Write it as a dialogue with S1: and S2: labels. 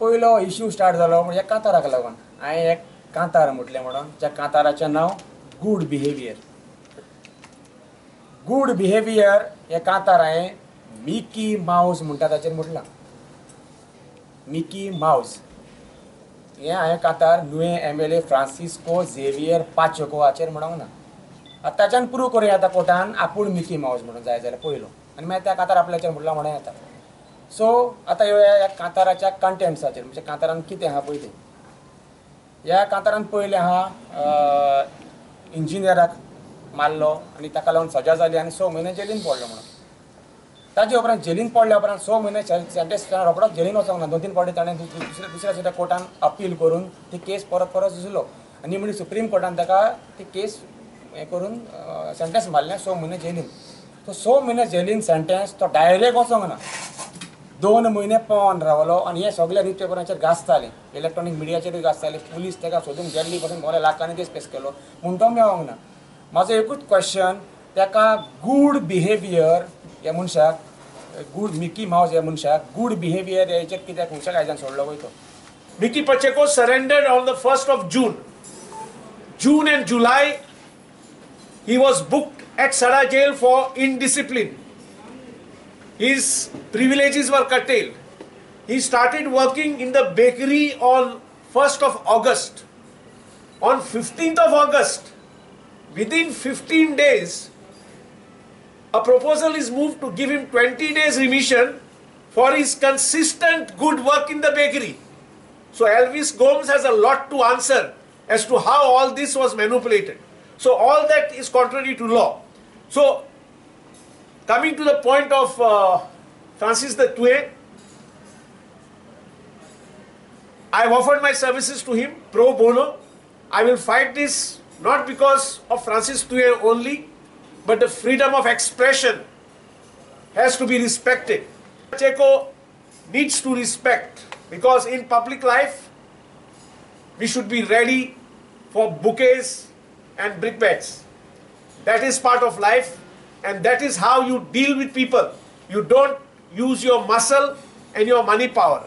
S1: पयलो issue start जालो म्हणजे कांताराक लागून हांवें एक कांतार म्हटलें म्हणून ज्या कांताराचें नांव गूड बिहेवियर. गूड बिहेवियर हे कांतार हांवें मिकी माउस म्हणटा ताचेर म्हटलां. मिकी माउस हें हांवें कांतार नुए MLA फ्रांसिस्को झेवियर पाचेको हाचेर म्हणूंक ना. आतांच्यान प्रूव करूया आतां कोर्टान आपूण मिकी माउस म्हणून जाय जाल्यार पयलो आनी मागीर त्या कांतार आपल्याचेर म्हटलां म्हणून येता. सो आतां येवया ह्या कांताराच्या कंटेंट्साचेर म्हणजे कांतारान कितें आहा पळय तें. ह्या कांतारान पयलें आहा इंजिनियराक मारलो आनी ताका लागून सजा जाली आनी 6 म्हयने जेलीन पडलो म्हणून. ताजे उपरांत जेलीन पडल्या उपरांत 6 म्हयने सेंटेन्स रोखडोच जेलीन वचोंक ना. 2-3 फावटी ताणें दुसऱ्या कोर्टान अपील करून ती केस परत परत झुजलो आनी म्हणजे सुप्रीम कोर्टान ताका ती केस हें करून सेंटेन्स मारलें 6 म्हयने जेलीन. सो 6 म्हयने जेलीन सेंटेन्स तो डायरेक्ट वचोंक ना. 2 म्हयने पोवन रावलो आनी हे सगळे न्यूज पेपराचेर गाजताले, इलेक्ट्रॉनीक मिडियाचेरूय गाजताले. पुलीस ताका सोदूंक गेल्ली पासून बरे लाखांनी केस फेस केलो म्हूण तो मेळोंक ना. म्हाजो एकूच क्वेश्चन ताका गूड बिहेवियर ह्या मनशाक गूड मिकी माउस ह्या मनशाक गूड बिहेवियर हेचेर कित्याक खंयच्या कायद्यान सोडलो वयतो.
S2: Mickey Pacheco surrendered on the 1st of June. June and July, he was booked at Sada jail for indiscipline. His privileges were curtailed. He started working in the bakery on 1st of August. On 15th of August, within 15 days, a proposal is moved to give him 20 days remission for his consistent good work in the bakery. So Elvis Gomes has a lot to answer as to how all this was manipulated. So all that is contrary to law. So coming to the point of Francis de Tuem, I have offered my services to him pro bono. I will fight this not because of Francis de Tuem only, but the freedom of expression has to be respected. Pacheco needs to respect, because in public life we should be ready for bouquets and brickbats. That is part of life, and that is how you deal with people. You don't use your muscle and your money power.